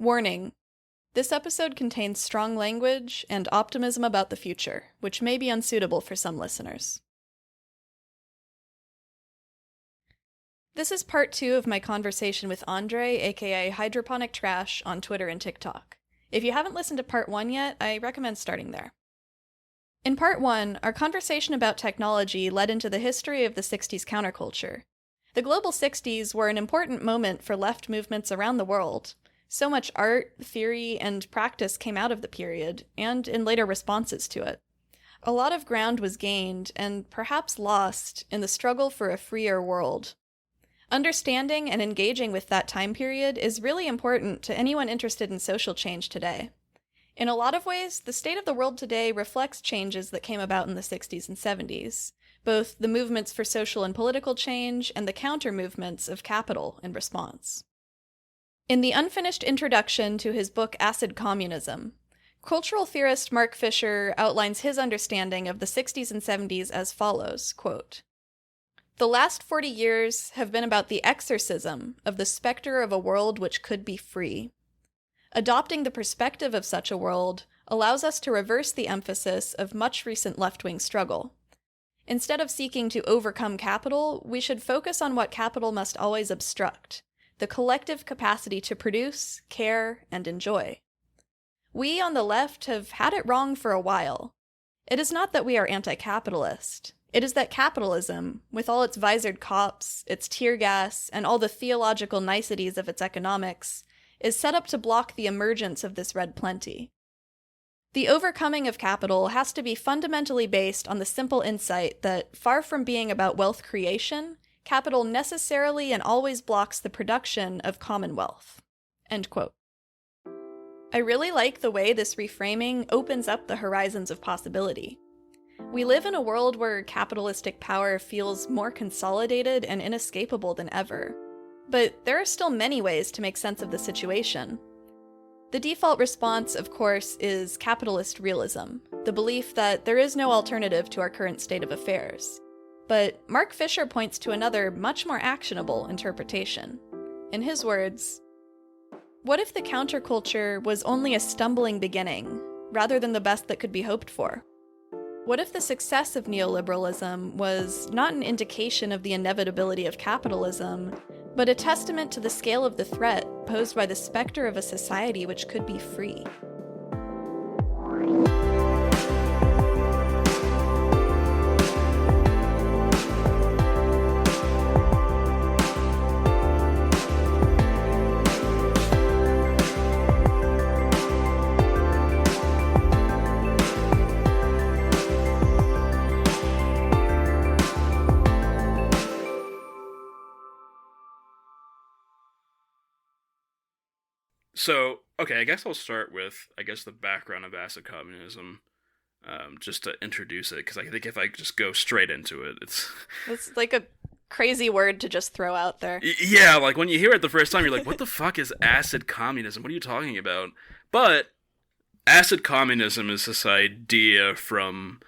Warning: this episode contains strong language and optimism about the future, which may be unsuitable for some listeners. This is part 2 of my conversation with Andre, aka HydroponicTrash, on Twitter and TikTok. If you haven't listened to part 1 yet, I recommend starting there. In part 1, our conversation about technology led into the history of the 60s counterculture. The global 60s were an important moment for left movements around the world. So much art, theory, and practice came out of the period, and in later responses to it. A lot of ground was gained, and perhaps lost, in the struggle for a freer world. Understanding and engaging with that time period is really important to anyone interested in social change today. In a lot of ways, the state of the world today reflects changes that came about in the 60s and 70s, both the movements for social and political change and the counter-movements of capital in response. In the unfinished introduction to his book Acid Communism, cultural theorist Mark Fisher outlines his understanding of the 60s and 70s as follows, quote, "The last 40 years have been about the exorcism of the specter of a world which could be free. Adopting the perspective of such a world allows us to reverse the emphasis of much recent left-wing struggle. Instead of seeking to overcome capital, we should focus on what capital must always obstruct, the collective capacity to produce, care, and enjoy. We on the left have had it wrong for a while. It is not that we are anti-capitalist. It is that capitalism, with all its visored cops, its tear gas, and all the theological niceties of its economics, is set up to block the emergence of this red plenty. The overcoming of capital has to be fundamentally based on the simple insight that, far from being about wealth creation, capital necessarily and always blocks the production of commonwealth." End quote. I really like the way this reframing opens up the horizons of possibility. We live in a world where capitalistic power feels more consolidated and inescapable than ever. But there are still many ways to make sense of the situation. The default response, of course, is capitalist realism, the belief that there is no alternative to our current state of affairs. But Mark Fisher points to another, much more actionable interpretation. In his words, "What if the counterculture was only a stumbling beginning, rather than the best that could be hoped for? What if the success of neoliberalism was not an indication of the inevitability of capitalism, but a testament to the scale of the threat posed by the specter of a society which could be free?" So, okay, I guess I'll start with, the background of acid communism, just to introduce it, because I think if I just go straight into it, it's like a crazy word to just throw out there. Yeah, like, when you hear it the first time, you're like, what the fuck is acid communism? What are you talking about? But acid communism is this idea from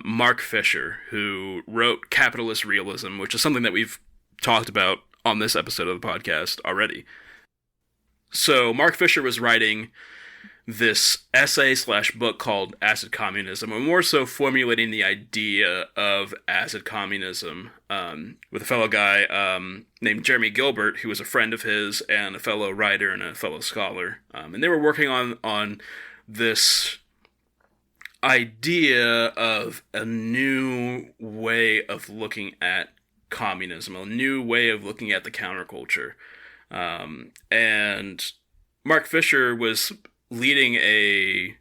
Mark Fisher, who wrote Capitalist Realism, which is something that we've talked about on this episode of the podcast already. So Mark Fisher was writing this essay/book called Acid Communism, or more so formulating the idea of acid communism with a fellow guy named Jeremy Gilbert, who was a friend of his and a fellow writer and a fellow scholar. And they were working on this idea of a new way of looking at communism, a new way of looking at the counterculture. And Mark Fisher was leading a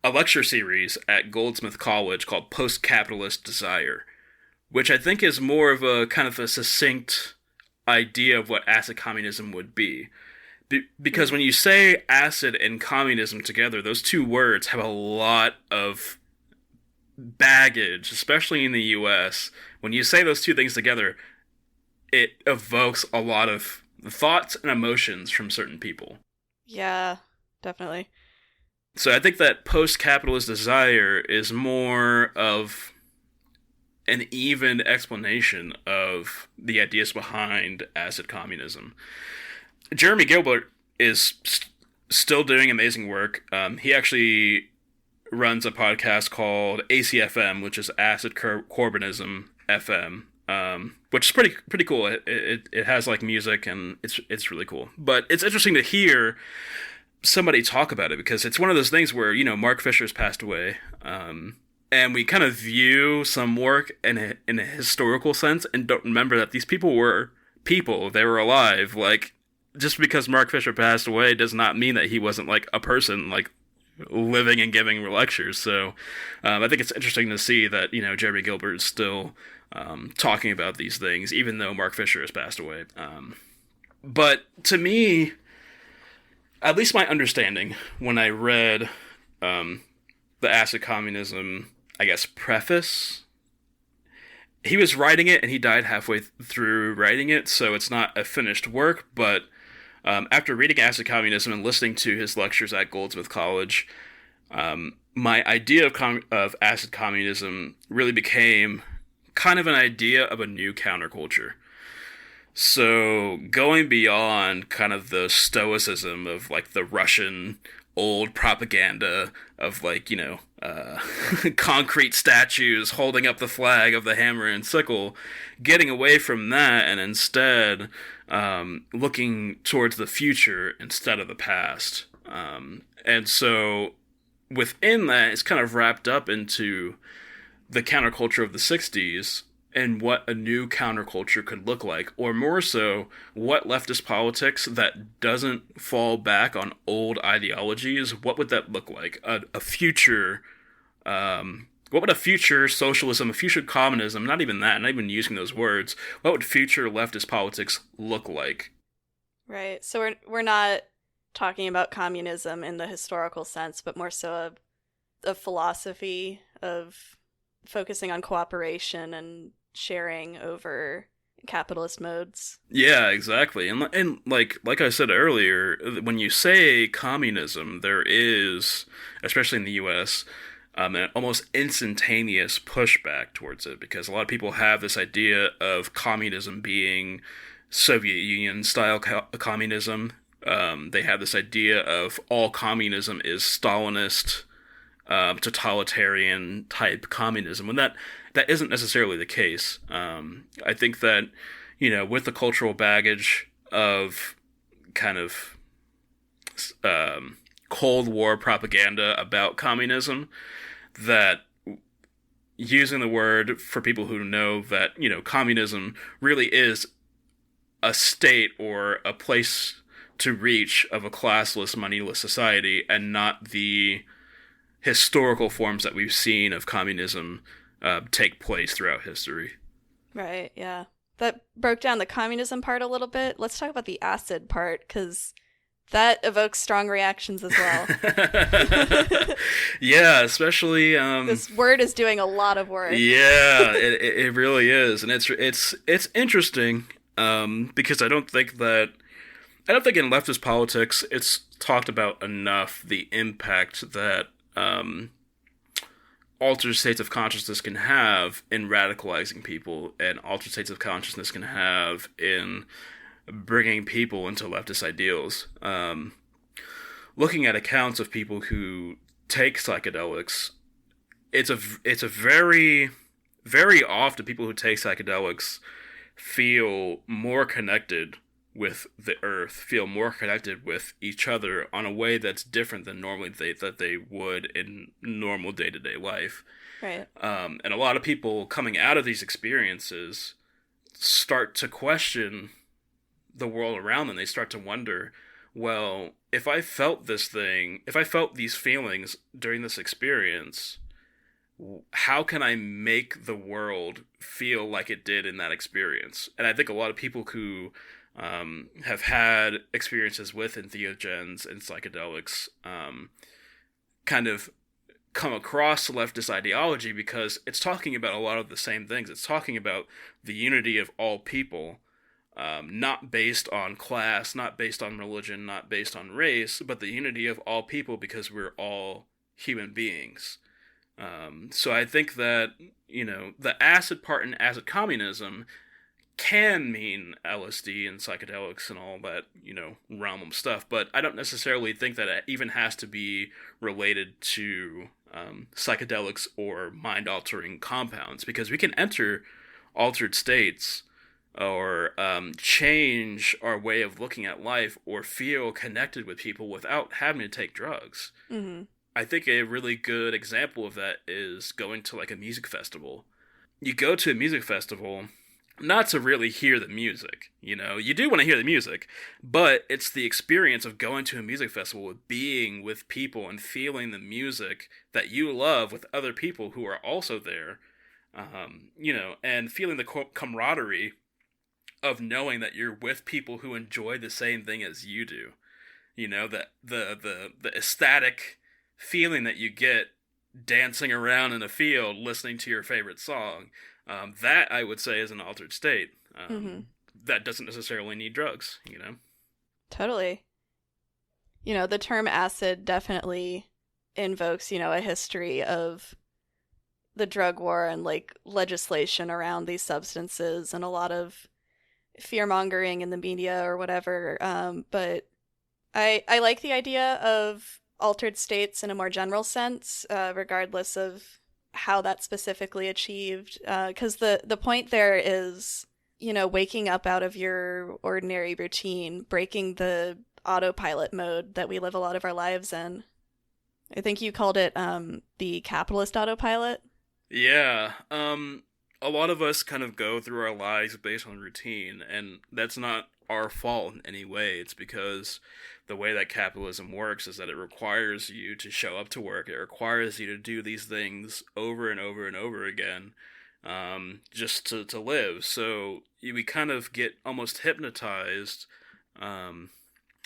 lecture series at Goldsmith College called Post-Capitalist Desire, which I think is more of a kind of a succinct idea of what acid communism would be. Because when you say acid and communism together, those two words have a lot of baggage, especially in the US. When you say those two things together, it evokes a lot of thoughts and emotions from certain people. Yeah, definitely. So I think that post-capitalist desire is more of an even explanation of the ideas behind acid communism. Jeremy Gilbert is still doing amazing work. He actually runs a podcast called ACFM, which is Acid Corbinism FM, which is pretty cool. It has like music and it's really cool. But it's interesting to hear somebody talk about it because it's one of those things where Mark Fisher's passed away, and we kind of view some work in a historical sense and don't remember that these people were people. They were alive. Like, just because Mark Fisher passed away does not mean that he wasn't like a person like living and giving lectures. So I think it's interesting to see that Jeremy Gilbert is still talking about these things even though Mark Fisher has passed away. But to me, at least my understanding when I read the Acid Communism, I guess, preface, he was writing it and he died halfway through writing it, so it's not a finished work. But after reading Acid Communism and listening to his lectures at Goldsmith College, my idea of Acid Communism really became kind of an idea of a new counterculture. So going beyond kind of the stoicism of like the Russian old propaganda of like, concrete statues holding up the flag of the hammer and sickle, getting away from that and instead looking towards the future instead of the past. And so within that, it's kind of wrapped up into the counterculture of the 60s and what a new counterculture could look like, or more so, what leftist politics that doesn't fall back on old ideologies, what would that look like? A future, what would a future socialism, a future communism, not even that, not even using those words, what would future leftist politics look like? Right. So we're not talking about communism in the historical sense, but more so a philosophy of focusing on cooperation and sharing over capitalist modes. Yeah, exactly. And like I said earlier, when you say communism, there is, especially in the US, an almost instantaneous pushback towards it, because a lot of people have this idea of communism being Soviet Union style communism. They have this idea of all communism is Stalinist, totalitarian type communism, when that isn't necessarily the case. I think that, with the cultural baggage of kind of Cold War propaganda about communism, that using the word for people who know that, communism really is a state or a place to reach of a classless, moneyless society, and not the historical forms that we've seen of communism take place throughout history. Right, yeah. That broke down the communism part a little bit. Let's talk about the acid part, because that evokes strong reactions as well. Yeah, especially this word is doing a lot of work. Yeah, it really is, and it's interesting because I don't think in leftist politics it's talked about enough the impact that altered states of consciousness can have in radicalizing people, and altered states of consciousness can have in bringing people into leftist ideals. Looking at accounts of people who take psychedelics, it's a very, very often people who take psychedelics feel more connected with the earth, feel more connected with each other on a way that's different than normally that they would in normal day-to-day life. Right. And a lot of people coming out of these experiences start to question the world around them. They start to wonder, well, if I felt these feelings during this experience, how can I make the world feel like it did in that experience? And I think a lot of people who have had experiences with entheogens and psychedelics kind of come across leftist ideology because it's talking about a lot of the same things. It's talking about the unity of all people, not based on class, not based on religion, not based on race, but the unity of all people because we're all human beings. So I think that, the acid part in acid communism can mean LSD and psychedelics and all that, realm of stuff, but I don't necessarily think that it even has to be related to psychedelics or mind-altering compounds, because we can enter altered states or change our way of looking at life or feel connected with people without having to take drugs. Mm-hmm. I think a really good example of that is going to like a music festival. You go to a music festival not to really hear the music, you do want to hear the music, but it's the experience of going to a music festival, with being with people and feeling the music that you love with other people who are also there, and feeling the camaraderie of knowing that you're with people who enjoy the same thing as you do. That the ecstatic feeling that you get dancing around in a field listening to your favorite song. That, I would say, is an altered state. That doesn't necessarily need drugs, Totally. The term acid definitely invokes, a history of the drug war and, like, legislation around these substances and a lot of fear-mongering in the media or whatever. But I like the idea of altered states in a more general sense, regardless of how that's specifically achieved, because the point there is, waking up out of your ordinary routine, breaking the autopilot mode that we live a lot of our lives in. I think you called it the capitalist autopilot. Yeah. A lot of us kind of go through our lives based on routine, and that's not our fault in any way. It's because the way that capitalism works is that it requires you to show up to work. It requires you to do these things over and over and over again, just to live. So we kind of get almost hypnotized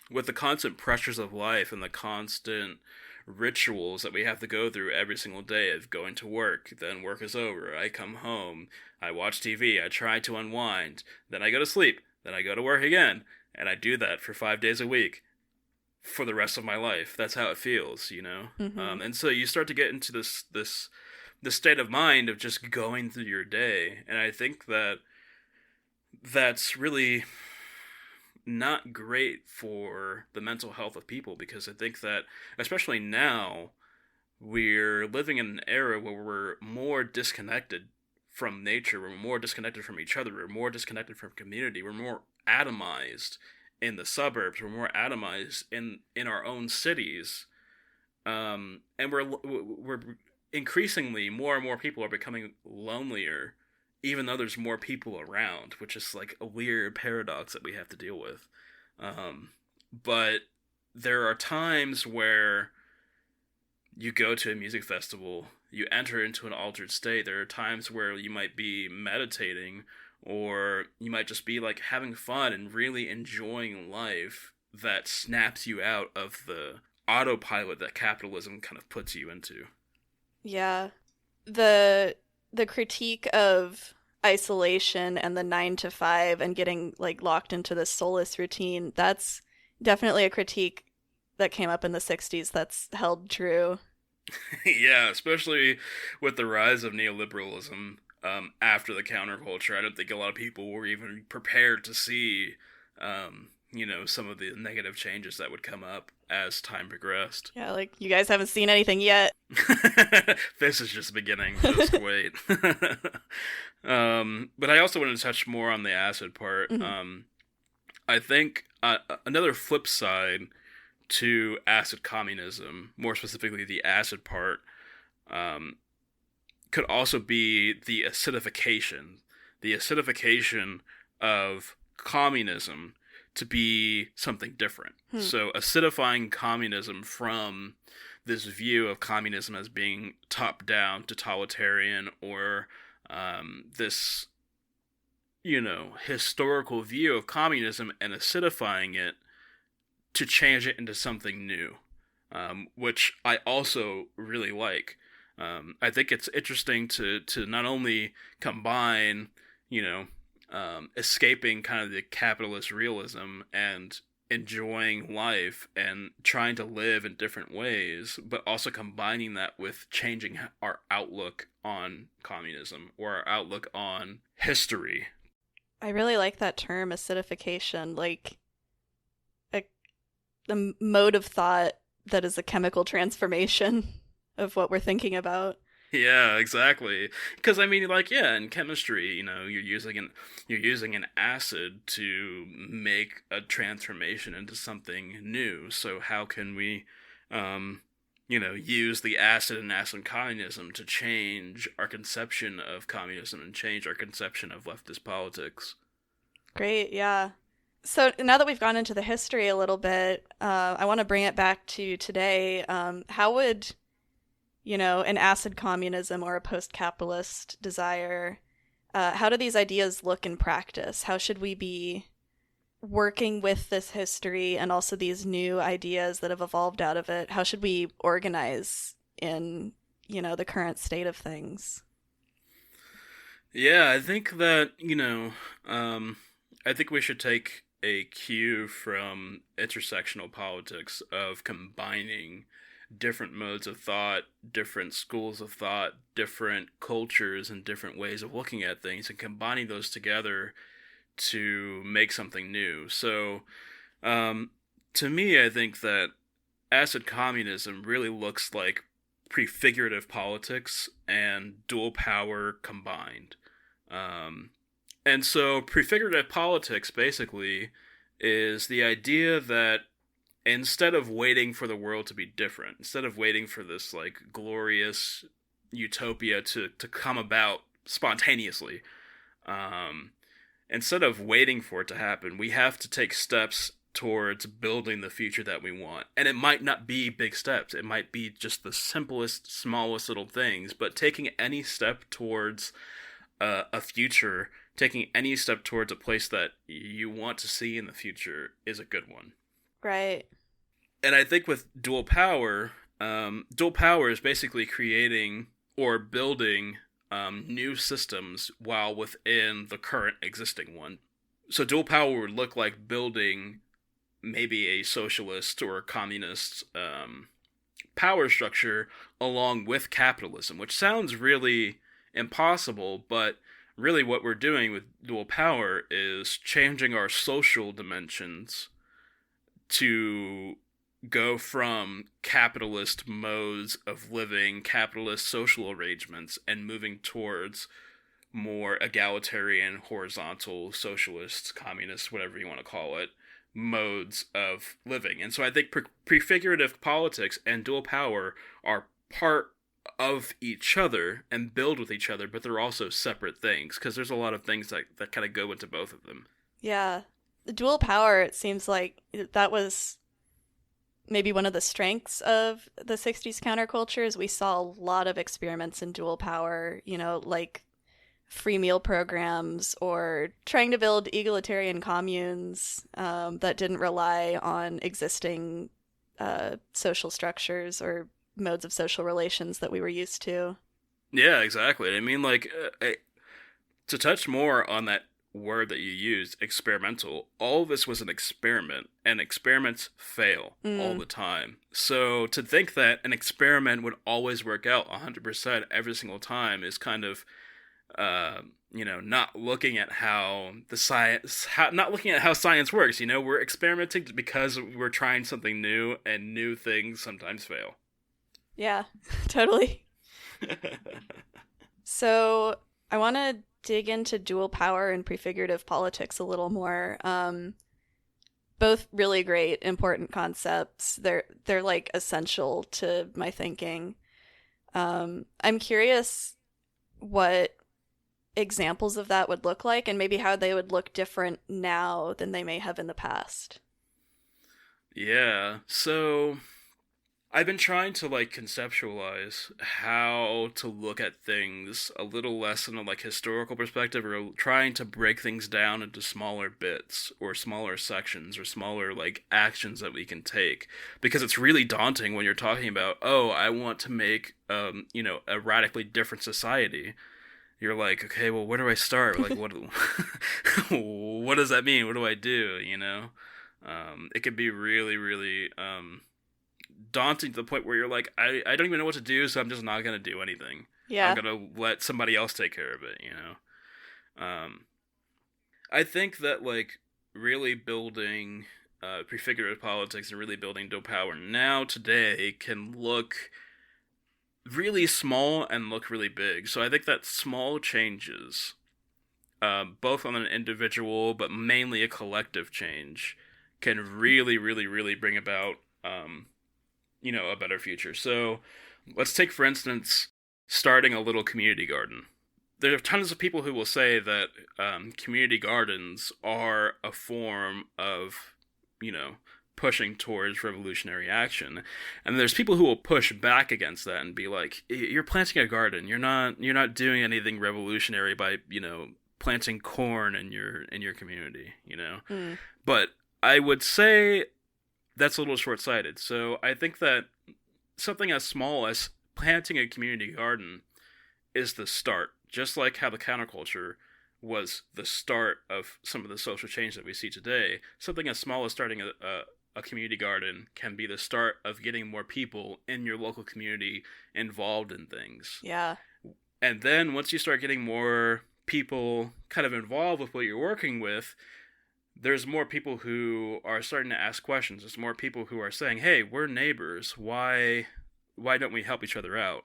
with the constant pressures of life and the constant rituals that we have to go through every single day of going to work. Then work is over, I come home, I watch TV, I try to unwind, then I go to sleep, then I go to work again, and I do that for 5 days a week for the rest of my life. That's how it feels, Mm-hmm. And so you start to get into this state of mind of just going through your day, and I think that's really not great for the mental health of people, because I think that, especially now, we're living in an era where we're more disconnected from nature, we're more disconnected from each other, we're more disconnected from community, we're more atomized in the suburbs, we're more atomized in our own cities, and we're increasingly, more and more people are becoming lonelier, even though there's more people around, which is like a weird paradox that we have to deal with. But there are times where you go to a music festival, you enter into an altered state. There are times where you might be meditating, or you might just be like having fun and really enjoying life, that snaps you out of the autopilot that capitalism kind of puts you into. Yeah. The critique of isolation and the 9 to 5 and getting, like, locked into this soulless routine, that's definitely a critique that came up in the 60s that's held true. Yeah, especially with the rise of neoliberalism after the counterculture. I don't think a lot of people were even prepared to see, some of the negative changes that would come up as time progressed. Yeah, like, you guys haven't seen anything yet. This is just beginning. Just wait. But I also wanted to touch more on the acid part. Mm-hmm. I think another flip side to acid communism, more specifically the acid part, could also be the acidification. The acidification of communism to be something different. So acidifying communism from this view of communism as being top-down, totalitarian, or this, historical view of communism, and acidifying it to change it into something new, which I also really like. I think it's interesting to not only combine, escaping kind of the capitalist realism and enjoying life and trying to live in different ways, but also combining that with changing our outlook on communism or our outlook on history. I really like that term, acidification, like a, a mode of thought that is a chemical transformation of what we're thinking about. Yeah, exactly. Because I mean, like, yeah, in chemistry, you're using an acid to make a transformation into something new. So how can we, um, use the acid and acid communism to change our conception of communism and change our conception of leftist politics? Great, yeah. So now that we've gone into the history a little bit, I want to bring it back to today. How would, an acid communism or a post-capitalist desire, how do these ideas look in practice? How should we be working with this history and also these new ideas that have evolved out of it? How should we organize in, the current state of things? Yeah, I think that, I think we should take a cue from intersectional politics of combining different modes of thought, different schools of thought, different cultures, and different ways of looking at things, and combining those together to make something new. So, um, to me, I think that acid communism really looks like prefigurative politics and dual power combined. Um, and so, prefigurative politics basically is the idea that instead of waiting for the world to be different, instead of waiting for this like glorious utopia to come about spontaneously, um, instead of waiting for it to happen, we have to take steps towards building the future that we want. And it might not be big steps. It might be just the simplest, smallest little things, but taking any step towards a future, taking any step towards a place that you want to see in the future is a good one. Right. And I think with dual power is basically creating or building new systems while within the current existing one. So dual power would look like building maybe a socialist or a communist power structure along with capitalism, which sounds really impossible, but really what we're doing with dual power is changing our social dimensions to go from capitalist modes of living, capitalist social arrangements, and moving towards more egalitarian, horizontal, socialist, communist, whatever you want to call it, modes of living. And so I think prefigurative politics and dual power are part of each other and build with each other, but they're also separate things because there's a lot of things that kind of go into both of them. Yeah. The dual power, it seems like that was maybe one of the strengths of the 60s counterculture is we saw a lot of experiments in dual power, like free meal programs or trying to build egalitarian communes that didn't rely on existing social structures or modes of social relations that we were used to. Yeah, exactly. I mean, like, to touch more on that word that you used, experimental, all of this was an experiment, and experiments fail all the time. So to think that an experiment would always work out 100% every single time is kind of, not looking at how the science, not looking at how science works. We're experimenting because we're trying something new, and new things sometimes fail. Yeah, totally. So I want to dig into dual power and prefigurative politics a little more. Both really great, important concepts. They're like essential to my thinking. I'm curious what examples of that would look like and maybe how they would look different now than they may have in the past. Yeah, so I've been trying to like conceptualize how to look at things a little less in a like historical perspective, or trying to break things down into smaller bits or smaller sections or smaller like actions that we can take, because it's really daunting when you're talking about, oh, I want to make a radically different society. You're like, okay, well, where do I start? Like, what what does that mean? What do I do? It could be really, really daunting to the point where you're like, I don't even know what to do, so I'm just not going to do anything. Yeah. I'm going to let somebody else take care of it. I think that, like, really building prefigurative politics and really building dope power now today can look really small and look really big. So I think that small changes, both on an individual but mainly a collective change, can really, really, really bring about, a better future. So let's take, for instance, starting a little community garden. There are tons of people who will say that community gardens are a form of, pushing towards revolutionary action, and there's people who will push back against that and be like, "You're planting a garden. You're not doing anything revolutionary by planting corn in your community." Mm. But I would say that's a little short-sighted. So I think that something as small as planting a community garden is the start, just like how the counterculture was the start of some of the social change that we see today. Something as small as starting a community garden can be the start of getting more people in your local community involved in things. Yeah. And then once you start getting more people kind of involved with what you're working with, there's more people who are starting to ask questions. There's more people who are saying, "Hey, we're neighbors. Why don't we help each other out?"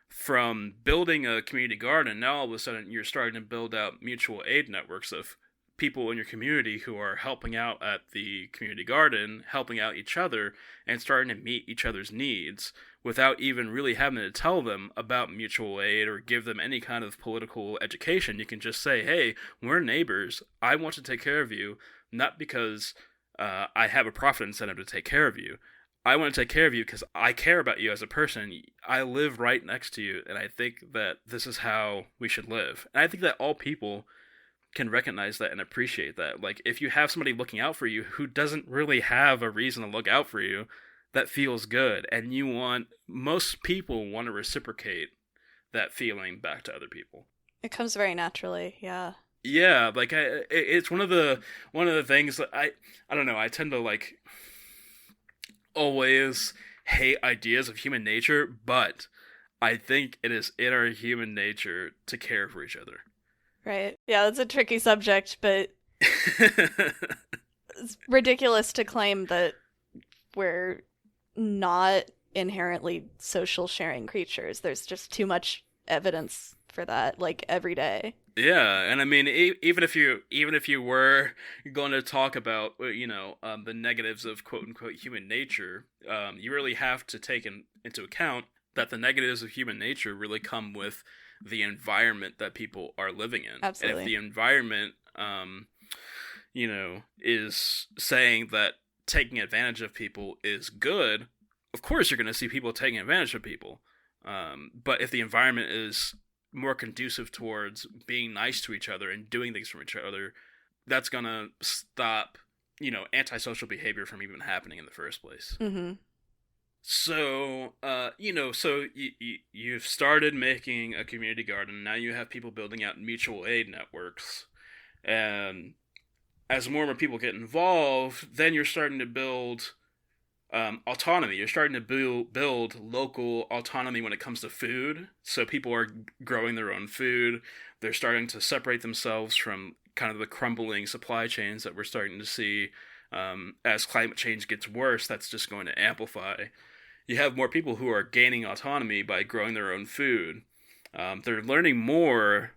From building a community garden, now all of a sudden you're starting to build out mutual aid networks of people in your community who are helping out at the community garden, helping out each other, and starting to meet each other's needs without even really having to tell them about mutual aid or give them any kind of political education. You can just say, "Hey, we're neighbors. I want to take care of you, not because I have a profit incentive to take care of you. I want to take care of you because I care about you as a person. I live right next to you, and I think that this is how we should live." And I think that all people can recognize that and appreciate that. Like, if you have somebody looking out for you who doesn't really have a reason to look out for you, that feels good. And most people want to reciprocate that feeling back to other people. It comes very naturally, yeah. Yeah, like, it's one of the things that I don't know, I tend to, like, always hate ideas of human nature, but I think it is in our human nature to care for each other. Right. Yeah, that's a tricky subject, but it's ridiculous to claim that we're not inherently social sharing creatures. There's just too much evidence for that, like, every day. Yeah, and I mean, even if you were going to talk about the negatives of quote unquote human nature, you really have to take into account that the negatives of human nature really come with the environment that people are living in. Absolutely. And if the environment, is saying that taking advantage of people is good, of course you're going to see people taking advantage of people. But if the environment is more conducive towards being nice to each other and doing things for each other, that's going to stop, antisocial behavior from even happening in the first place. Mm-hmm. So, you've started making a community garden. Now you have people building out mutual aid networks. And as more and more people get involved, then you're starting to build autonomy. You're starting to build local autonomy when it comes to food. So people are growing their own food. They're starting to separate themselves from kind of the crumbling supply chains that we're starting to see. As climate change gets worse, that's just going to amplify. You have more people who are gaining autonomy by growing their own food. They're learning more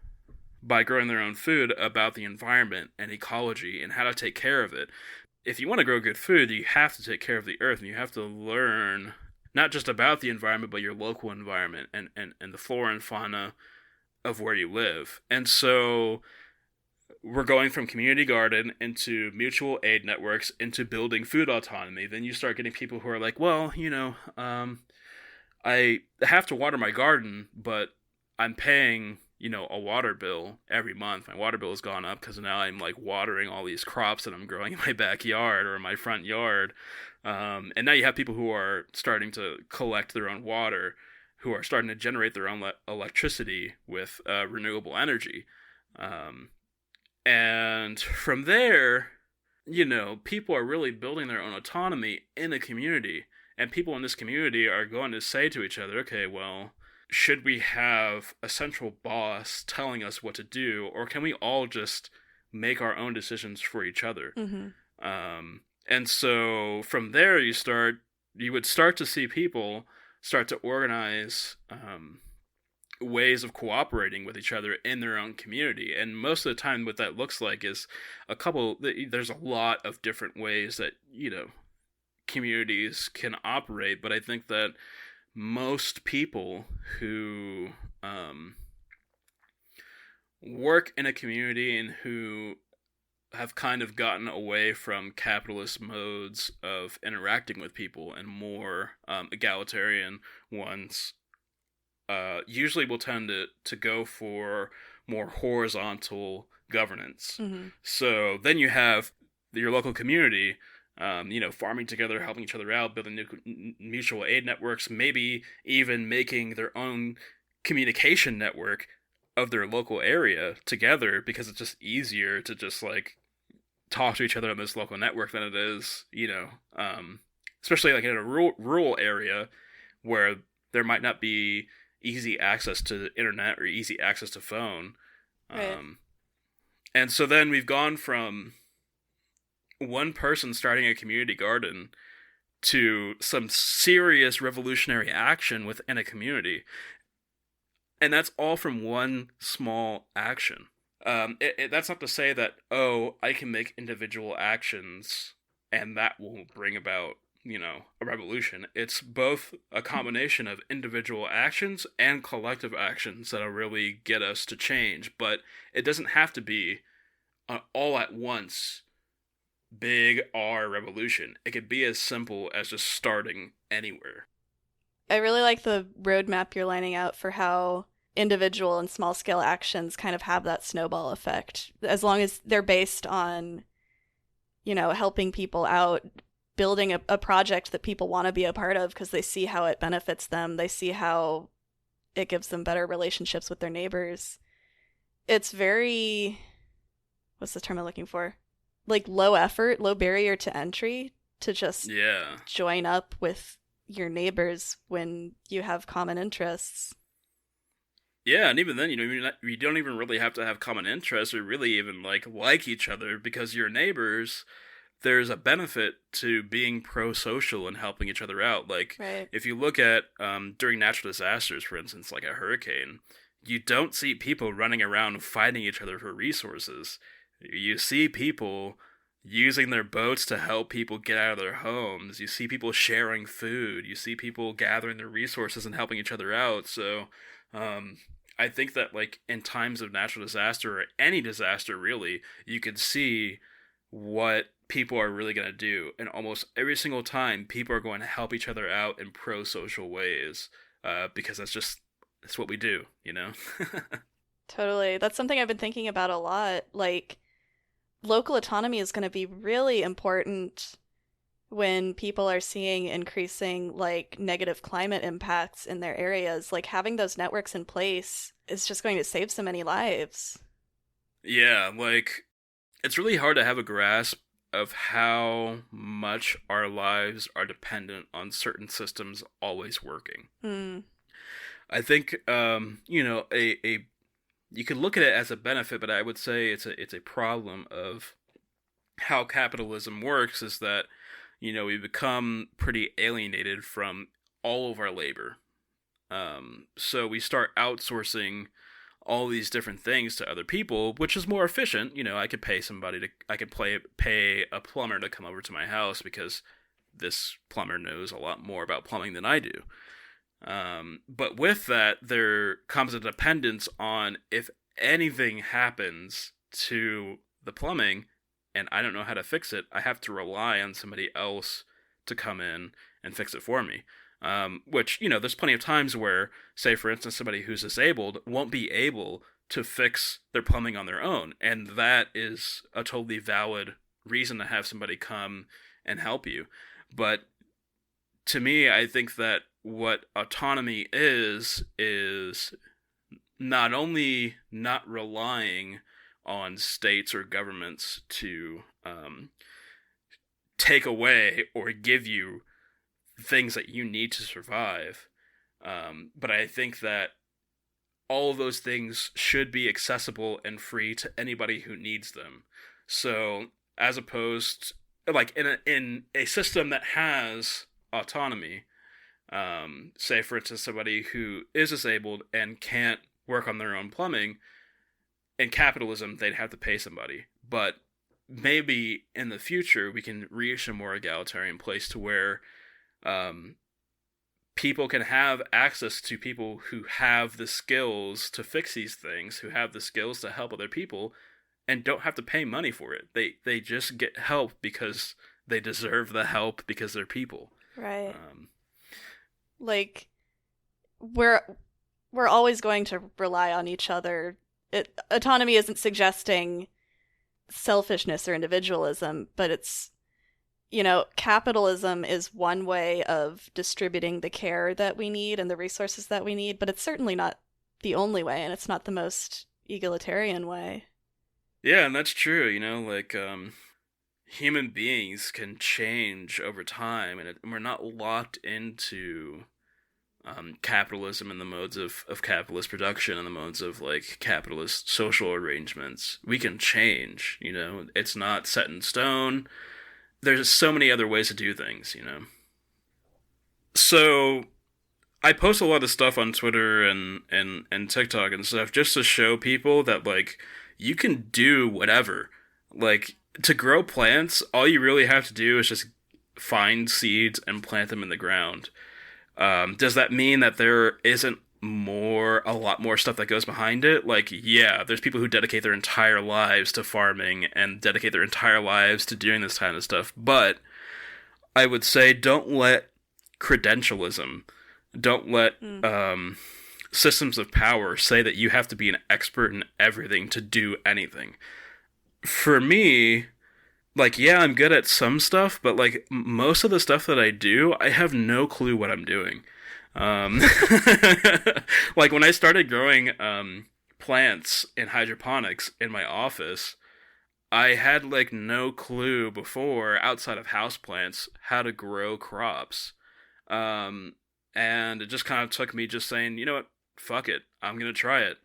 by growing their own food about the environment and ecology and how to take care of it. If you want to grow good food, you have to take care of the earth, and you have to learn not just about the environment, but your local environment and the flora and fauna of where you live. And so we're going from community garden into mutual aid networks into building food autonomy. Then you start getting people who are like, well, I have to water my garden, but I'm paying, a water bill every month. My water bill has gone up because now I'm like watering all these crops that I'm growing in my backyard or in my front yard. And now you have people who are starting to collect their own water, who are starting to generate their own electricity with renewable energy. And from there, people are really building their own autonomy in a community. And people in this community are going to say to each other, okay, well, should we have a central boss telling us what to do? Or can we all just make our own decisions for each other. Mm-hmm. And so from there, you would start to see people start to organize ways of cooperating with each other in their own community. And most of the time, what that looks like is there's a lot of different ways that, communities can operate. But I think that most people who work in a community and who have kind of gotten away from capitalist modes of interacting with people and more egalitarian ones usually will tend to go for more horizontal governance. Mm-hmm. So then you have your local community, farming together, helping each other out, building new mutual aid networks, maybe even making their own communication network of their local area together, because it's just easier to just like talk to each other on this local network than it is, especially like in a rural area where there might not be easy access to the internet or easy access to phone. Right. And so then we've gone from one person starting a community garden to some serious revolutionary action within a community. And that's all from one small action. That's not to say that, I can make individual actions and that will bring about, a revolution. It's both a combination of individual actions and collective actions that'll really get us to change. But it doesn't have to be an all at once big R revolution. It could be as simple as just starting anywhere. I really like the roadmap you're lining out for how individual and small scale actions kind of have that snowball effect, as long as they're based on, helping people out, building a project that people want to be a part of because they see how it benefits them. They see how it gives them better relationships with their neighbors. It's very, what's the term I'm looking for? Like low effort, low barrier to entry to just join up with your neighbors when you have common interests. Yeah, and even then, you don't even really have to have common interests or really even like each other, because your neighbors, there's a benefit to being pro-social and helping each other out. Like, right. If you look at during natural disasters, for instance, like a hurricane, you don't see people running around fighting each other for resources. You see people using their boats to help people get out of their homes. You see people sharing food. You see people gathering their resources and helping each other out. So, I think that in times of natural disaster or any disaster really, you can see what people are really going to do. And almost every single time, people are going to help each other out in pro-social ways, because that's what we do, Totally. That's something I've been thinking about a lot. Local autonomy is going to be really important when people are seeing increasing negative climate impacts in their areas. Having those networks in place is just going to save so many lives. Yeah, it's really hard to have a grasp of how much our lives are dependent on certain systems always working. I think you could look at it as a benefit, but I would say it's a problem of how capitalism works, is that we become pretty alienated from all of our labor. So we start outsourcing all these different things to other people, which is more efficient. I could pay pay a plumber to come over to my house because this plumber knows a lot more about plumbing than I do. But with that, there comes a dependence on, if anything happens to the plumbing and I don't know how to fix it, I have to rely on somebody else to come in and fix it for me. Which, there's plenty of times where, say, for instance, somebody who's disabled won't be able to fix their plumbing on their own. And that is a totally valid reason to have somebody come and help you. But to me, I think that what autonomy is not only not relying on states or governments to take away or give you things that you need to survive, but I think that all of those things should be accessible and free to anybody who needs them. So, as opposed, like in a system that has autonomy, say for instance somebody who is disabled and can't work on their own plumbing, in capitalism they'd have to pay somebody. But maybe in the future we can reach a more egalitarian place to where people can have access to people who have the skills to fix these things, who have the skills to help other people, and don't have to pay money for it. They just get help because they deserve the help because they're people. Right. Like, we're always going to rely on each other. Autonomy isn't suggesting selfishness or individualism, but it's, capitalism is one way of distributing the care that we need and the resources that we need, but it's certainly not the only way, and it's not the most egalitarian way. Yeah, and that's true, like, human beings can change over time, and we're not locked into capitalism and the modes of capitalist production and the modes of, like, capitalist social arrangements. We can change, it's not set in stone. There's so many other ways to do things, So, I post a lot of stuff on Twitter and TikTok and stuff just to show people that, like, you can do whatever. Like, to grow plants, all you really have to do is just find seeds and plant them in the ground. Does that mean that there isn't a lot more stuff that goes behind it? Like, yeah, there's people who dedicate their entire lives to farming and dedicate their entire lives to doing this kind of stuff. But I would say don't let credentialism, don't let systems of power say that you have to be an expert in everything to do anything. For me, like, yeah, I'm good at some stuff, but, like, most of the stuff that I do, I have no clue what I'm doing. Like, when I started growing plants in hydroponics in my office, I had, like, no clue before, outside of houseplants, how to grow crops. And it just kind of took me just saying, you know what, fuck it, I'm gonna try it.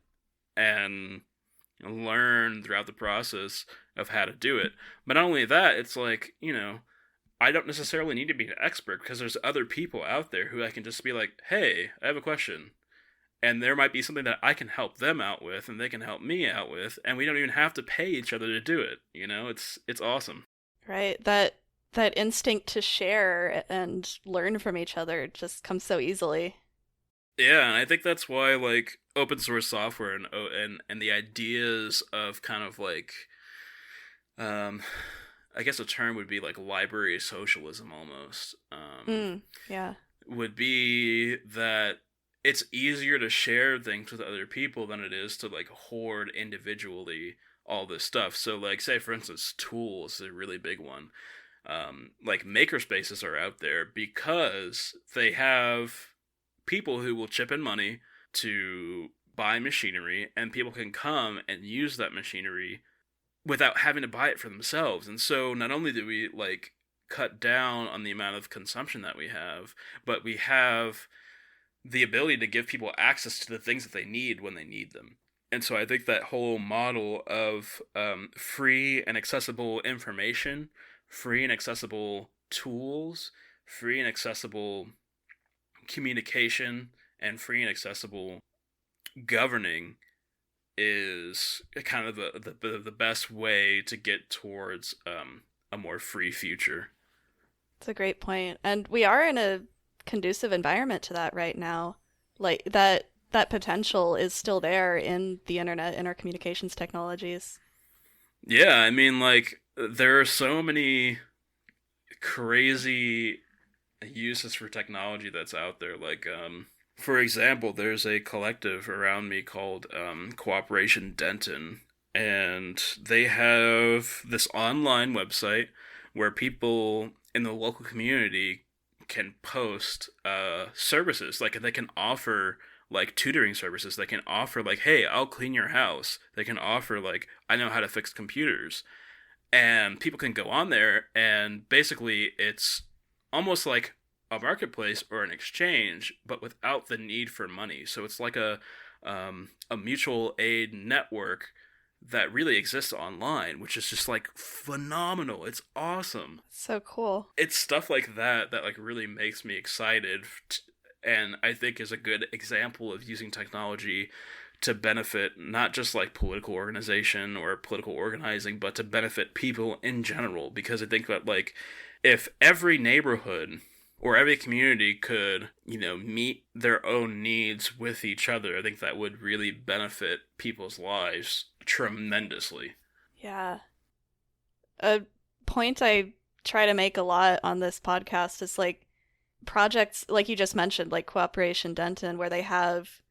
And learn throughout the process of how to do it. But not only that, it's like, I don't necessarily need to be an expert because there's other people out there who I can just be like, hey, I have a question. And there might be something that I can help them out with and they can help me out with, and we don't even have to pay each other to do it. It's awesome. Right. That instinct to share and learn from each other just comes so easily. Yeah, and I think that's why, like, open source software and the ideas of kind of like, I guess a term would be like library socialism almost. Yeah. Would be that it's easier to share things with other people than it is to, like, hoard individually all this stuff. So, like, say for instance, tools is a really big one. Like, makerspaces are out there because they have people who will chip in money to buy machinery, and people can come and use that machinery without having to buy it for themselves. And so not only do we, like, cut down on the amount of consumption that we have, but we have the ability to give people access to the things that they need when they need them. And so I think that whole model of free and accessible information, free and accessible tools, free and accessible communication, and free and accessible governing is kind of the best way to get towards a more free future. That's a great point. And we are in a conducive environment to that right now. Like, that potential is still there in the internet and our communications technologies. Yeah, I mean, like, there are so many crazy uses for technology that's out there. Like, for example, there's a collective around me called Cooperation Denton, and they have this online website where people in the local community can post services. Like, they can offer, like, tutoring services. They can offer, like, hey, I'll clean your house. They can offer, like, I know how to fix computers. And people can go on there, and basically it's almost like a marketplace or an exchange, but without the need for money. So it's like a a mutual aid network that really exists online, which is just like phenomenal. It's awesome. So cool. It's stuff like that that like really makes me excited, and I think is a good example of using technology to benefit not just like political organization or political organizing, but to benefit people in general. Because I think that like if every neighborhood or every community could, meet their own needs with each other, I think that would really benefit people's lives tremendously. Yeah. A point I try to make a lot on this podcast is like projects like you just mentioned, like Cooperation Denton, where they have,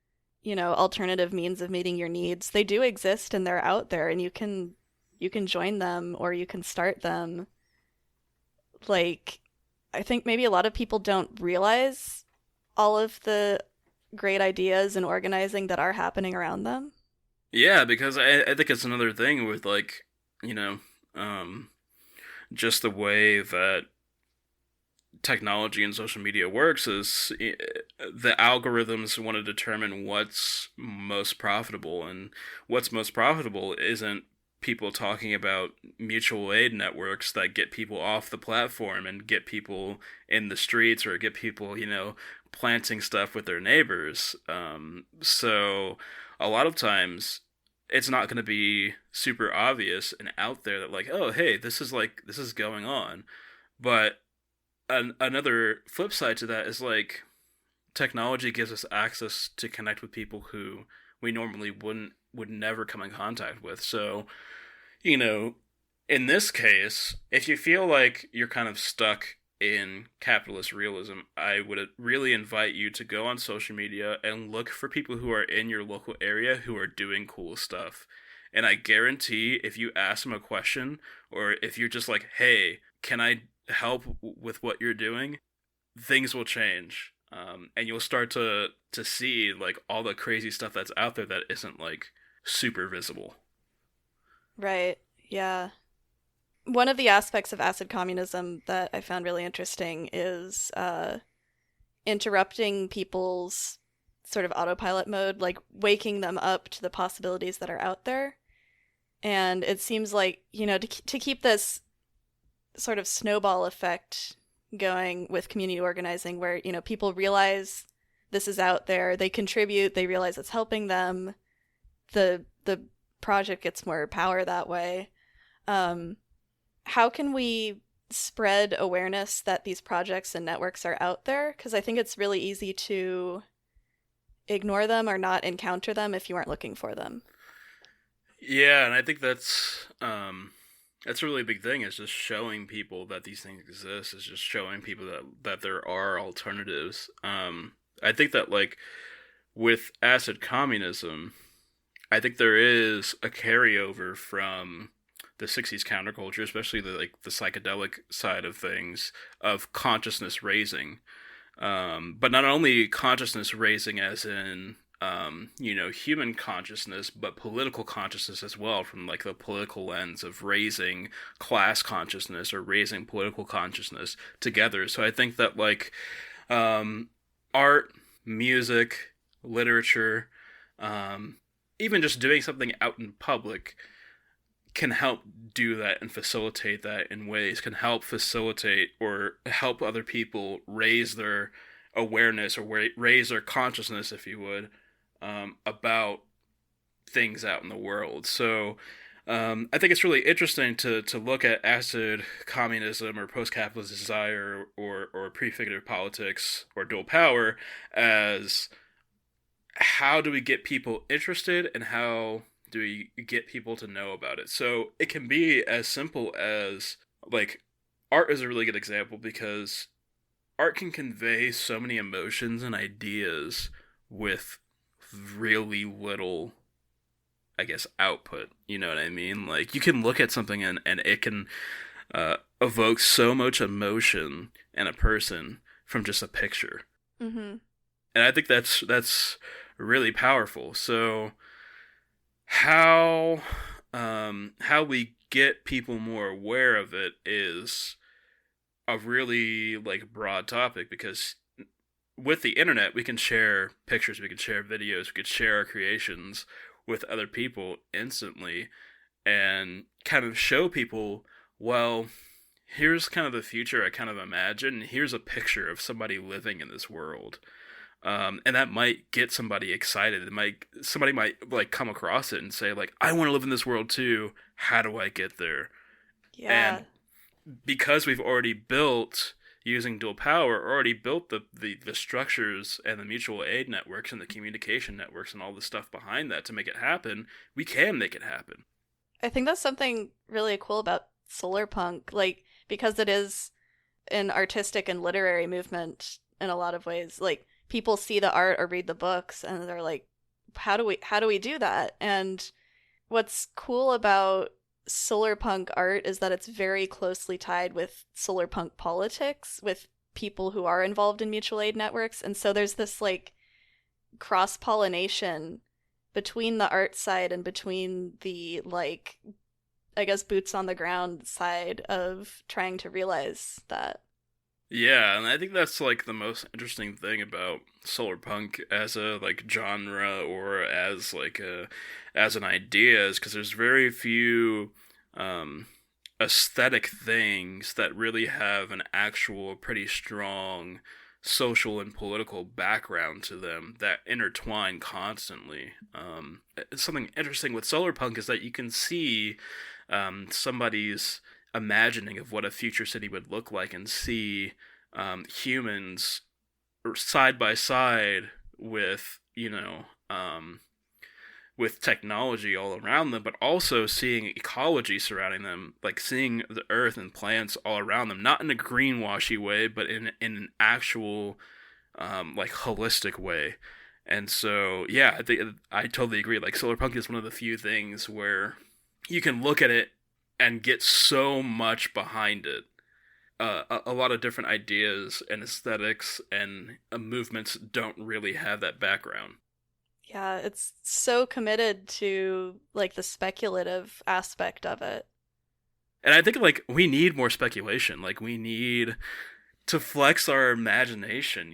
alternative means of meeting your needs. They do exist and they're out there, and you can join them or you can start them. Like, I think maybe a lot of people don't realize all of the great ideas and organizing that are happening around them. Yeah, because I think it's another thing with like, you know, um, just the way that technology and social media works is the algorithms want to determine what's most profitable, and what's most profitable isn't people talking about mutual aid networks that get people off the platform and get people in the streets, or get people, planting stuff with their neighbors. So a lot of times it's not going to be super obvious and out there that like, oh, hey, this is going on. But another flip side to that is like technology gives us access to connect with people who we normally would never come in contact with. So, you know, in this case, if you feel like you're kind of stuck in capitalist realism, I would really invite you to go on social media and look for people who are in your local area who are doing cool stuff. And I guarantee if you ask them a question, or if you're just like, hey, can I help with what you're doing, things will change. And you'll start to see like all the crazy stuff that's out there that isn't like super visible. Right. Yeah. One of the aspects of acid communism that I found really interesting is interrupting people's sort of autopilot mode, like waking them up to the possibilities that are out there. And it seems like, to keep this sort of snowball effect going with community organizing, where, people realize this is out there, they contribute, they realize it's helping them, the project gets more power that way. How can we spread awareness that these projects and networks are out there? Because I think it's really easy to ignore them or not encounter them if you aren't looking for them. Yeah, and I think that's a really big thing, is just showing people that these things exist, is just showing people that there are alternatives. I think that like with acid communism, I think there is a carryover from the 60s counterculture, especially the psychedelic side of things, of consciousness raising. But not only consciousness raising as in human consciousness, but political consciousness as well, from like the political lens of raising class consciousness or raising political consciousness together. So I think that like art, music, literature, even just doing something out in public can help do that and facilitate that in ways, can help facilitate or help other people raise their awareness, or raise their consciousness, if you would, about things out in the world. So I think it's really interesting to look at acid communism or post-capitalist desire, or prefigurative politics or dual power, as how do we get people interested, and how do we get people to know about it? So it can be as simple as like art is a really good example, because art can convey so many emotions and ideas with really little, I guess, output. You know what I mean? Like you can look at something and it can evoke so much emotion in a person from just a picture. Mm-hmm. And I think that's really powerful. So how we get people more aware of it is a really like broad topic, because with the internet, we can share pictures, we can share videos, we could share our creations with other people instantly and kind of show people, well, here's kind of the future I kind of imagine. Here's a picture of somebody living in this world. And that might get somebody excited. Somebody might like come across it and say like, I want to live in this world too. How do I get there? Yeah. And because we've already built, using dual power, already built the structures and the mutual aid networks and the communication networks and all the stuff behind that to make it happen, we can make it happen. I think that's something really cool about Solarpunk, like, because it is an artistic and literary movement in a lot of ways. Like, people see the art or read the books and they're like, how do we do that? And what's cool about Solarpunk art is that it's very closely tied with Solarpunk politics, with people who are involved in mutual aid networks. And so there's this like cross pollination between the art side and between the like, I guess, boots on the ground side of trying to realize that. Yeah, and I think that's like the most interesting thing about Solarpunk as a like genre or as like a as an idea is because there's very few um aesthetic things that really have an actual pretty strong social and political background to them that intertwine constantly. Something interesting with Solarpunk is that you can see somebody's imagining of what a future city would look like and see humans side by side with, with technology all around them, but also seeing ecology surrounding them, like seeing the earth and plants all around them, not in a greenwashy way, but in an actual, like holistic way. And so, yeah, I think I totally agree. Like Solarpunk is one of the few things where you can look at it and get so much behind it. A lot of different ideas and aesthetics and movements don't really have that background. Yeah, it's so committed to like the speculative aspect of it. And I think like we need more speculation. Like we need to flex our imagination.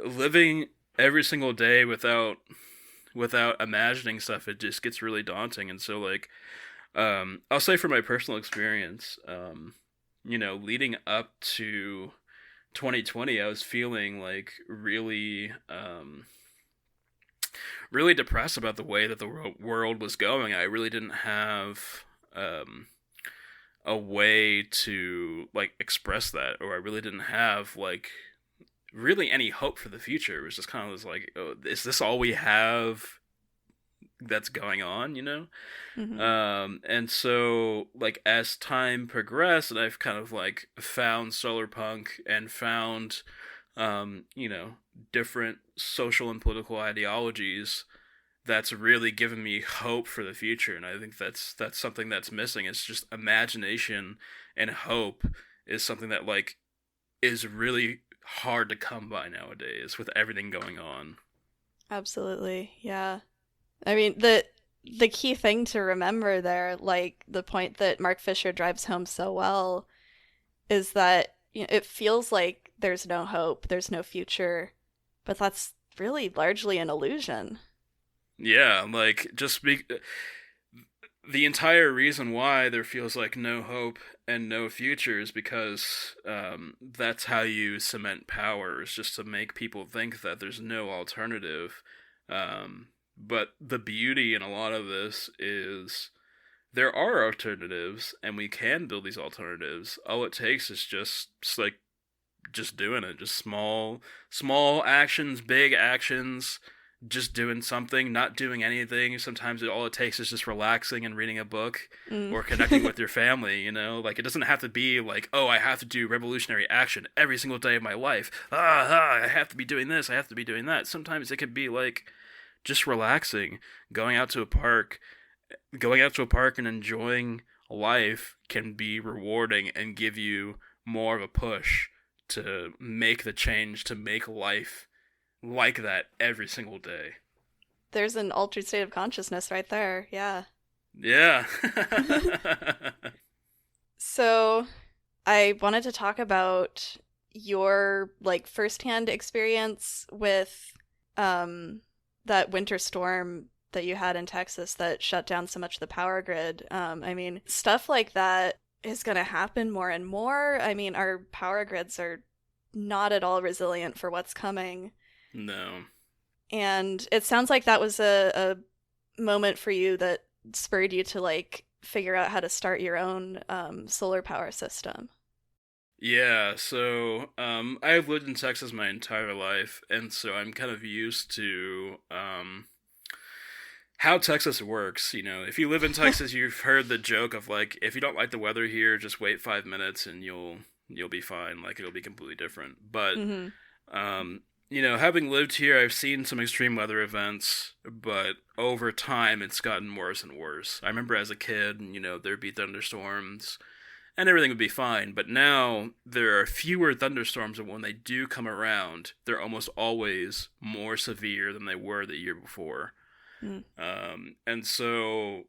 Living every single day without imagining stuff, it just gets really daunting. And so like, I'll say from my personal experience, leading up to 2020, I was feeling like really depressed about the way that the world was going. I really didn't have a way to like express that, or I really didn't have like really any hope for the future. It was just kind of was like, oh, is this all we have that's going on? Hmm. And so like as time progressed, and I've kind of like found Solarpunk and found different social and political ideologies that's really given me hope for the future. And I think that's something that's missing. It's just imagination and hope is something that like is really hard to come by nowadays with everything going on. Absolutely. Yeah. I mean, the key thing to remember there, like the point that Mark Fisher drives home so well, is that it feels like there's no hope, there's no future, but that's really largely an illusion. Yeah, like the entire reason why there feels like no hope and no future is because that's how you cement power, is just to make people think that there's no alternative. But the beauty in a lot of this is there are alternatives, and we can build these alternatives. All it takes is just doing it, just small actions, big actions, just doing something, not doing anything. Sometimes all it takes is just relaxing and reading a book Mm. or connecting with your family, like it doesn't have to be like, oh, I have to do revolutionary action every single day of my life. I have to be doing this, I have to be doing that. Sometimes it could be like just relaxing, going out to a park and enjoying life can be rewarding and give you more of a push to make the change, to make life like that every single day. There's an altered state of consciousness right there. Yeah. Yeah. So I wanted to talk about your like firsthand experience with that winter storm that you had in Texas that shut down so much of the power grid. I mean, stuff like that is going to happen more and more. I mean, our power grids are not at all resilient for what's coming. No. And it sounds like that was a moment for you that spurred you to like figure out how to start your own solar power system. Yeah, so I've lived in Texas my entire life, and so I'm kind of used to how Texas works. You know, if you live in Texas, you've heard the joke of like, if you don't like the weather here, just wait 5 minutes and you'll be fine. Like it'll be completely different. But Mm-hmm. you know, having lived here, I've seen some extreme weather events, but over time, it's gotten worse and worse. I remember as a kid, you know, there'd be thunderstorms and everything would be fine. But now there are fewer thunderstorms, and when they do come around, they're almost always more severe than they were the year before. Mm. And so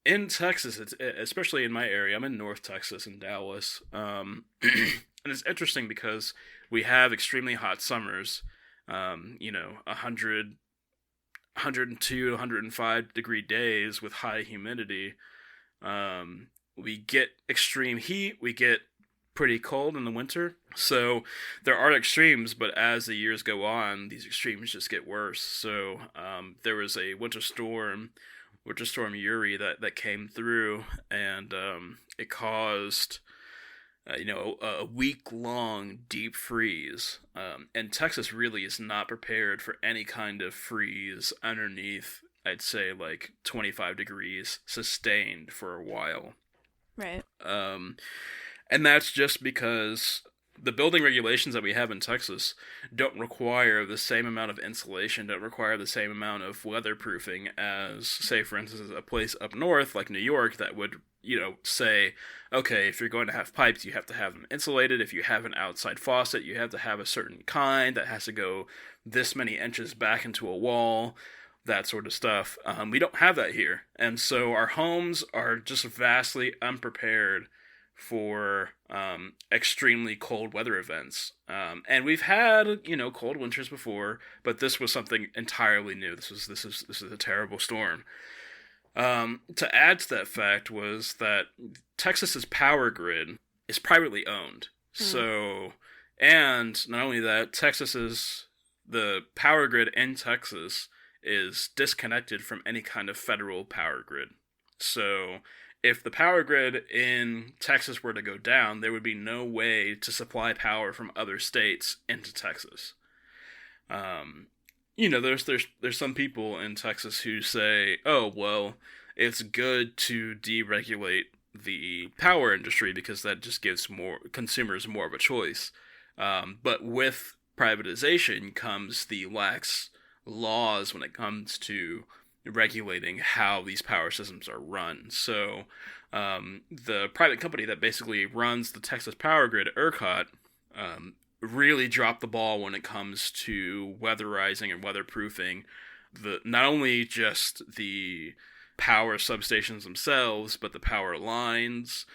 in Texas, it's especially in my area. I'm in North Texas in Dallas, and it's interesting because we have extremely hot summers. You know, 102 to 105 degree days with high humidity. We get extreme heat. We get pretty cold in the winter. So there are extremes, but as the years go on, these extremes just get worse. So there was a Winter Storm Uri that came through, and it caused you know, a week-long deep freeze. And Texas really is not prepared for any kind of freeze underneath, I'd say, like 25 degrees sustained for a while. Right. And that's just because the building regulations that we have in Texas don't require the same amount of insulation, don't require the same amount of weatherproofing as, say, for instance, a place up north like New York that would, you know, say, okay, if you're going to have pipes, you have to have them insulated. If you have an outside faucet, you have to have a certain kind that has to go this many inches back into a wall, that sort of stuff. We don't have that here. And so our homes are just vastly unprepared for extremely cold weather events. And we've had, you know, cold winters before, but this was something entirely new. This is a terrible storm. To add to that fact was that Texas's power grid is privately owned. So, and not only that, the power grid in Texas is disconnected from any kind of federal power grid. So, if the power grid in Texas were to go down, there would be no way to supply power from other states into Texas. You know, there's some people in Texas who say, "Oh, well, it's good to deregulate the power industry because that just gives more consumers more of a choice." But with privatization comes the lax laws when it comes to regulating how these power systems are run. So the private company that basically runs the Texas power grid, ERCOT, really dropped the ball when it comes to weatherizing and weatherproofing not only just the power substations themselves, but the power lines.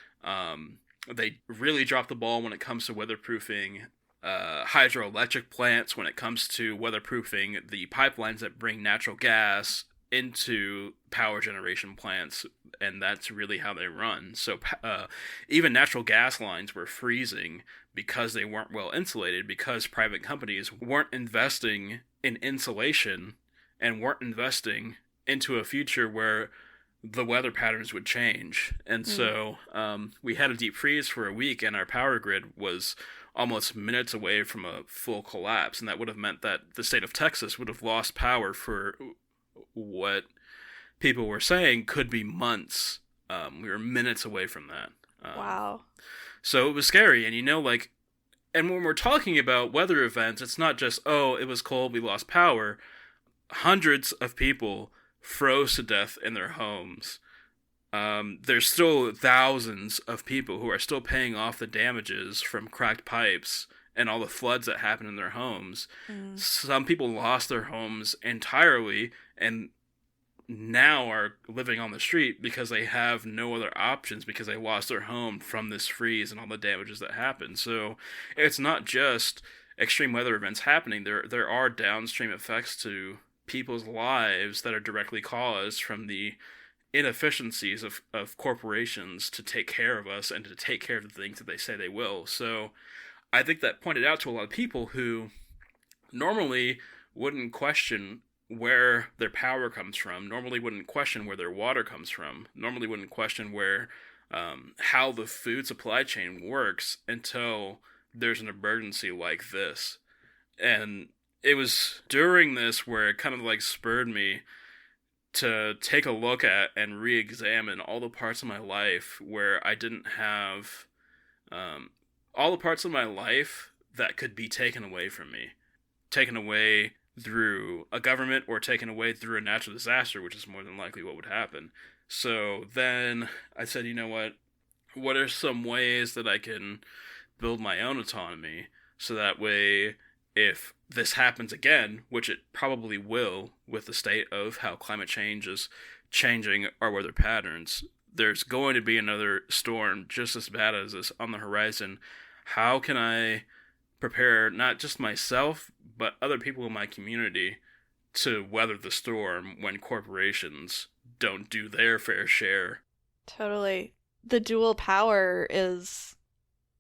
They really dropped the ball when it comes to weatherproofing hydroelectric plants, when it comes to weatherproofing the pipelines that bring natural gas into power generation plants, and that's really how they run. So even natural gas lines were freezing because they weren't well insulated, because private companies weren't investing in insulation and weren't investing into a future where the weather patterns would change. And so we had a deep freeze for a week, and our power grid was almost minutes away from a full collapse, and that would have meant that the state of Texas would have lost power for what people were saying could be months. We were minutes away from that. Wow. So it was scary, and you know, like, and when we're talking about weather events, it's not just, oh, it was cold, we lost power. Hundreds of people froze to death in their homes. There's still thousands of people who are still paying off the damages from cracked pipes and all the floods that happened in their homes. Some people lost their homes entirely, and now are living on the street because they have no other options because they lost their home from this freeze and all the damages that happened. So it's not just extreme weather events happening. There are downstream effects to people's lives that are directly caused from the inefficiencies of corporations to take care of us and to take care of the things that they say they will. So I think that pointed out to a lot of people who normally wouldn't question where their power comes from, normally wouldn't question where their water comes from, normally wouldn't question where how the food supply chain works until there's an emergency like this. And it was during this where it kind of like spurred me to take a look at and re-examine all the parts of my life where I didn't have all the parts of my life that could be taken away from me, taken away through a government or taken away through a natural disaster, which is more than likely what would happen. So then I said, you know what are some ways that I can build my own autonomy so that way if this happens again, which it probably will with the state of how climate change is changing our weather patterns, there's going to be another storm just as bad as this on the horizon. How can I prepare not just myself, but other people in my community to weather the storm when corporations don't do their fair share? Totally. The dual power is,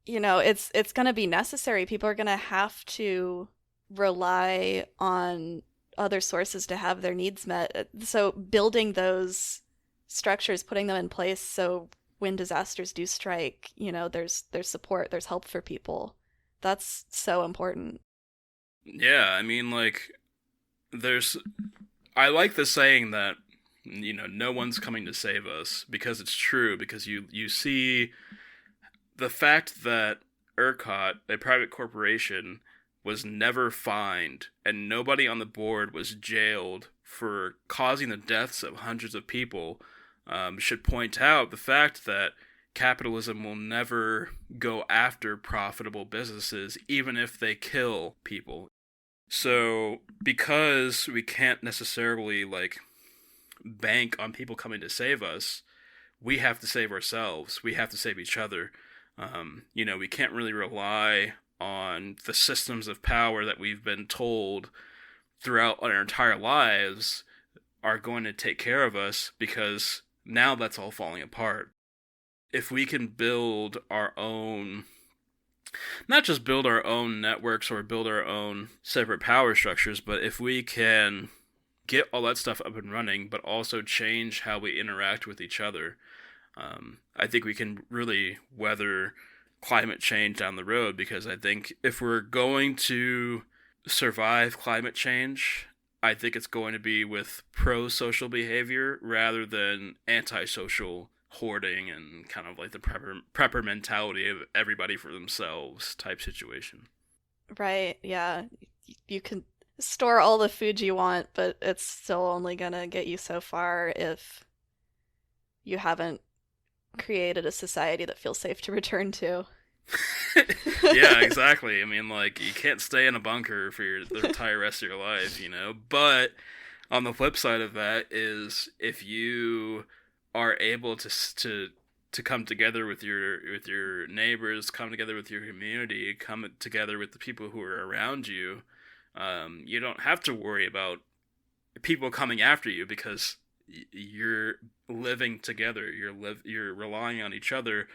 it's going to be necessary. People are going to have to rely on other sources to have their needs met. So building those structures, putting them in place so when disasters do strike, there's support, there's help for people. That's so important. Yeah, I mean, like, I like the saying that, no one's coming to save us, because it's true, because you see the fact that ERCOT, a private corporation, was never fined, and nobody on the board was jailed for causing the deaths of hundreds of people, should point out the fact that capitalism will never go after profitable businesses, even if they kill people. So, because we can't necessarily, bank on people coming to save us, we have to save ourselves. We have to save each other. We can't really rely on the systems of power that we've been told throughout our entire lives are going to take care of us, because now that's all falling apart. If we can build our own, not just build our own networks or build our own separate power structures, but if we can get all that stuff up and running, but also change how we interact with each other, I think we can really weather climate change down the road. Because I think if we're going to survive climate change, I think it's going to be with pro-social behavior rather than anti-social hoarding and kind of like the prepper mentality of everybody for themselves type situation. Right, yeah. You can store all the food you want, but it's still only gonna get you so far if you haven't created a society that feels safe to return to. Yeah, exactly. I mean, you can't stay in a bunker for the entire rest of your life, But on the flip side of that is if you are able to come together with your neighbors, come together with your community, come together with the people who are around you, you don't have to worry about people coming after you because you're living together. You're relying on each other.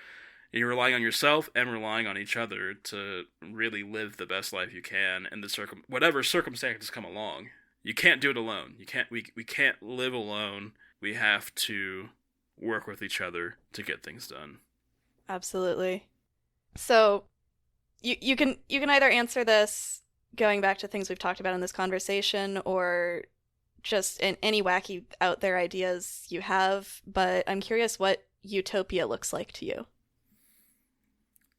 You're relying on yourself and relying on each other to really live the best life you can in whatever circumstances come along. You can't do it alone. We can't live alone. We have to work with each other to get things done. Absolutely. So you can either answer this going back to things we've talked about in this conversation or just in any wacky out there ideas you have, but I'm curious what utopia looks like to you.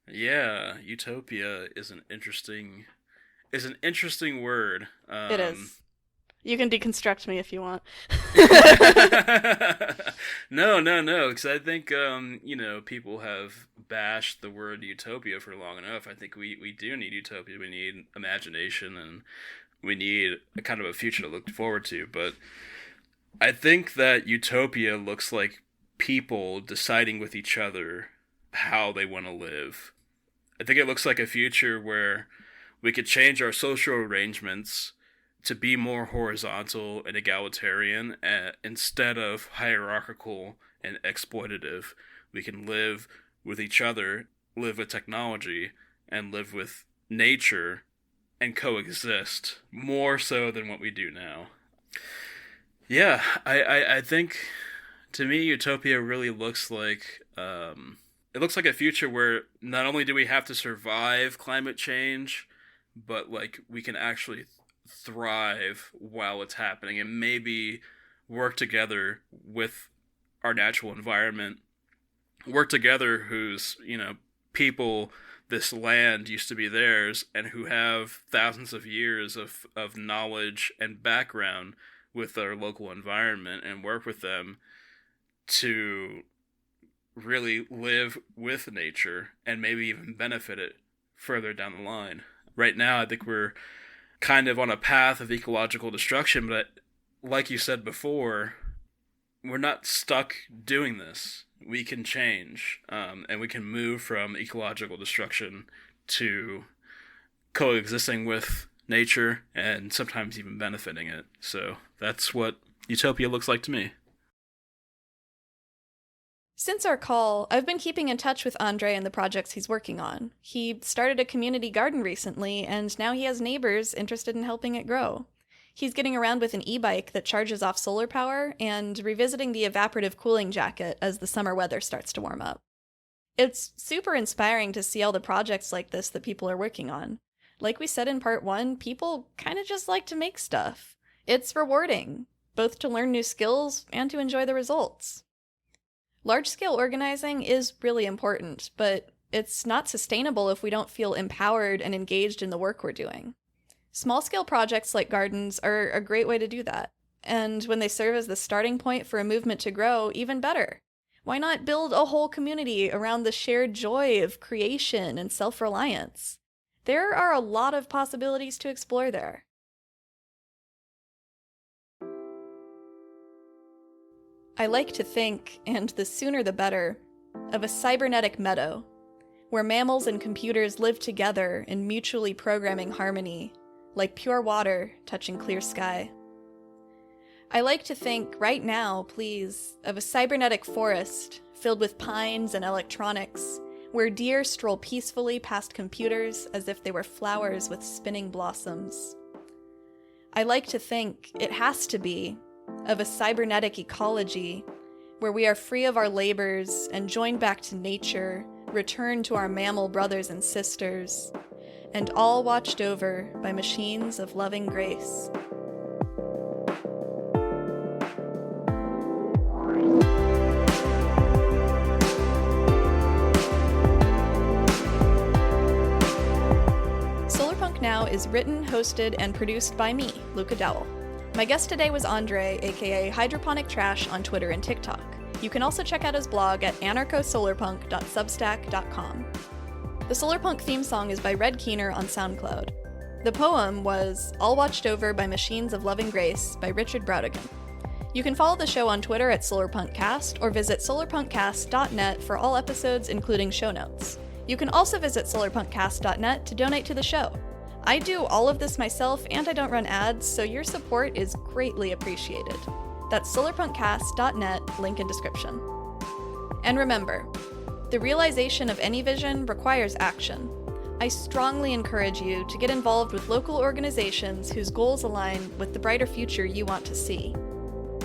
Yeah, utopia is an interesting word. It is. You can deconstruct me if you want. No, because I think, people have bashed the word utopia for long enough. I think we do need utopia. We need imagination, and we need a kind of a future to look forward to. But I think that utopia looks like people deciding with each other how they want to live. I think it looks like a future where we could change our social arrangements to be more horizontal and egalitarian instead of hierarchical and exploitative. We can live with each other, live with technology, and live with nature and coexist more so than what we do now. Yeah, I think to me utopia really looks like it looks like a future where not only do we have to survive climate change, but like we can actually thrive while it's happening and maybe work together with our natural environment, work together whose, people, this land used to be theirs and who have thousands of years of knowledge and background with their local environment and work with them to really live with nature and maybe even benefit it further down the line. Right now, I think we're kind of on a path of ecological destruction, but like you said before, we're not stuck doing this. We can change, and we can move from ecological destruction to coexisting with nature and sometimes even benefiting it. So that's what utopia looks like to me. Since our call, I've been keeping in touch with Andre and the projects he's working on. He started a community garden recently, and now he has neighbors interested in helping it grow. He's getting around with an e-bike that charges off solar power and revisiting the evaporative cooling jacket as the summer weather starts to warm up. It's super inspiring to see all the projects like this that people are working on. Like we said in part 1, people kind of just like to make stuff. It's rewarding, both to learn new skills and to enjoy the results. Large-scale organizing is really important, but it's not sustainable if we don't feel empowered and engaged in the work we're doing. Small-scale projects like gardens are a great way to do that, and when they serve as the starting point for a movement to grow, even better. Why not build a whole community around the shared joy of creation and self-reliance? There are a lot of possibilities to explore there. I like to think, and the sooner the better, of a cybernetic meadow, where mammals and computers live together in mutually programming harmony, like pure water touching clear sky. I like to think, right now, please, of a cybernetic forest filled with pines and electronics, where deer stroll peacefully past computers as if they were flowers with spinning blossoms. I like to think, it has to be, of a cybernetic ecology where we are free of our labors and joined back to nature, return to our mammal brothers and sisters, and all watched over by machines of loving grace. Solarpunk Now is written, hosted, and produced by me, Luca Dowell. My guest today was Andre, aka HydroponicTrash on Twitter and TikTok. You can also check out his blog at anarchosolarpunk.substack.com. The Solarpunk theme song is by Red Keener on SoundCloud. The poem was All Watched Over by Machines of Loving Grace by Richard Brautigan. You can follow the show on Twitter at SolarpunkCast or visit solarpunkcast.net for all episodes, including show notes. You can also visit solarpunkcast.net to donate to the show. I do all of this myself, and I don't run ads, so your support is greatly appreciated. That's solarpunkcast.net, link in description. And remember, the realization of any vision requires action. I strongly encourage you to get involved with local organizations whose goals align with the brighter future you want to see.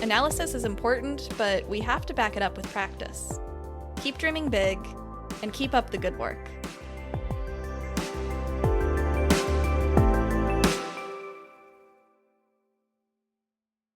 Analysis is important, but we have to back it up with practice. Keep dreaming big, and keep up the good work.